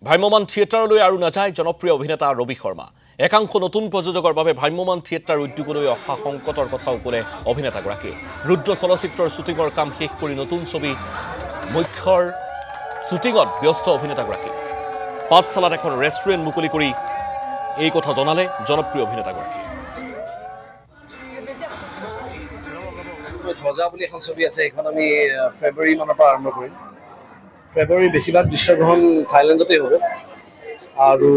ভ্ৰাম্যমান থিয়েটাৰলৈ আৰু নাযায় জনপ্ৰিয় অভিনেতা ৰবি শৰ্মা। একাংশ নতুন প্ৰযোজকৰ বাবে ভ্ৰাম্যমান থিয়েটাৰ উদ্যোগলৈ অহা সংকটৰ কথাও ক'লে অভিনেতাগৰাকীয়ে। ৰুদ্ৰ চলচ্চিত্ৰৰ শ্বুটিঙৰ কাম শেষ কৰি নতুন ছবি মুখ্যৰ শ্বুটিঙত ব্যস্ত অভিনেতাগৰাকী। পাঠশালাত এখন ৰেষ্টুৰেণ্ট মুকলি কৰি এই কথা জনালে জনপ্ৰিয় অভিনেতাগৰাকী। ধ্বজা বুলি এখন ছবি আছে, এইখন আমি ফেব্ৰুৱাৰী মানৰ পৰা আৰম্ভ কৰিম। ফেব্ৰুৱাৰী বেছিভাগ দৃশ্যগ্ৰহণ থাইলেণ্ডতেই হ'ব আৰু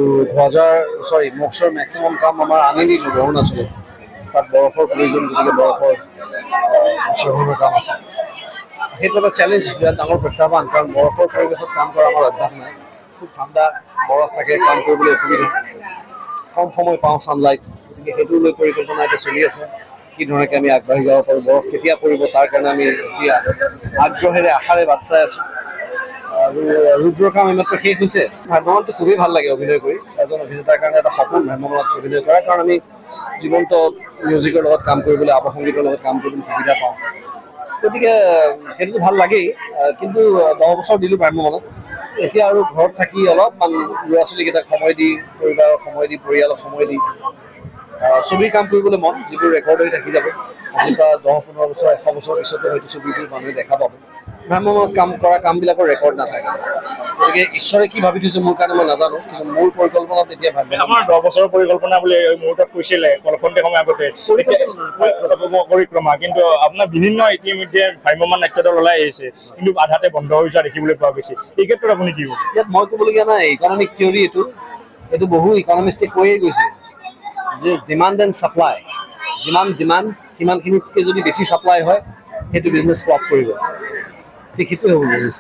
মক্সৰ মেক্সিমাম কাম আমাৰ আনিনীত হ'ব, অৰুণাচলত। তাত বৰফৰ প্ৰয়োজন, গতিকে বৰফৰ দৃশ্যগ্ৰহণৰ কাম আছে। সেইটো এটা চেলেঞ্জ, বিৰাট ডাঙৰ প্ৰত্যাহ্বান, কাৰণ বৰফৰ পৰিৱেশত কাম কৰা আমাৰ অভ্যাস নাই। খুব ঠাণ্ডা বৰফ থাকে, কাম কৰিবলৈ অসুবিধা, কম সময় পাওঁ ছানলাইট, গতিকে সেইটো লৈ পৰিকল্পনা এতিয়া চলি আছে। কি ধৰণে আমি আগবাঢ়ি যাব পাৰোঁ, বৰফ কেতিয়া পৰিব তাৰ কাৰণে আমি এতিয়া আগ্ৰহেৰে আশাৰে বাট চাই আছোঁ। আৰু ৰুদ্ৰৰ কাম এইমাত্ৰ শেষ হৈছে। ভ্ৰাম্যমানটো খুবেই ভাল লাগে অভিনয় কৰি, এজন অভিনেতাৰ কাৰণে এটা সপোন ভ্ৰাম্যমানত অভিনয় কৰা, কাৰণ আমি জীৱন্ত মিউজিকৰ লগত কাম কৰিবলৈ, আৱসংগীতৰ লগত কাম কৰিবলৈ সুবিধা পাওঁ। গতিকে সেইটোতো ভাল লাগেই, কিন্তু 10 বছৰ দিলোঁ ভ্ৰাম্যমানত। এতিয়া আৰু ঘৰত থাকি অলপমান ল'ৰা ছোৱালীকেইটাক সময় দি, পৰিবাৰক সময় দি, পৰিয়ালক সময় দি ছবিৰ কাম কৰিবলৈ মন, যিবোৰ ৰেকৰ্ড হৈ থাকি যাব। আজিৰ পৰা 10-15 বছৰ, 100 বছৰ পিছতো হয়তো ছবিবোৰ মানুহে দেখা পাব। ভ্ৰাম্যমানত কাম কৰা কামবিলাকৰ ৰেকৰ্ড নাথাকে, গতিকে ঈশ্বৰে কি ভাবি থৈছে মোৰ কাৰণে মই নাজানো, কিন্তু মোৰ পৰিকল্পনাত এতিয়া আমাৰ 10 বছৰৰ পৰিকল্পনা বুলি মুহূৰ্তত কৈছিলে খন্তেক সময় আগতে পৰিক্ৰমা, কিন্তু আপোনাৰ বিভিন্ন ইতিমধ্যে ভ্ৰাম্যমান নাট্যদল ওলাই আহিছে, কিন্তু আধাতে বন্ধ হৈ যোৱা দেখিবলৈ পোৱা গৈছে। এই ক্ষেত্ৰত আপুনি কি ক'ব? ইয়াত মই ক'বলগীয়া নাই, ইকনমিক থিয়ৰী এইটো বহু ইকনমিষ্টে কৈয়ে গৈছে যে ডিমাণ্ড এণ্ড ছাপ্লাই, যিমান ডিমাণ্ড সিমানখিনিতকৈ যদি বেছি ছাপ্লাই হয় সেইটো বিজনেছ ফ্লপ কৰিব। ঠিক সেইটোৱে হ'ব বিজনেছ।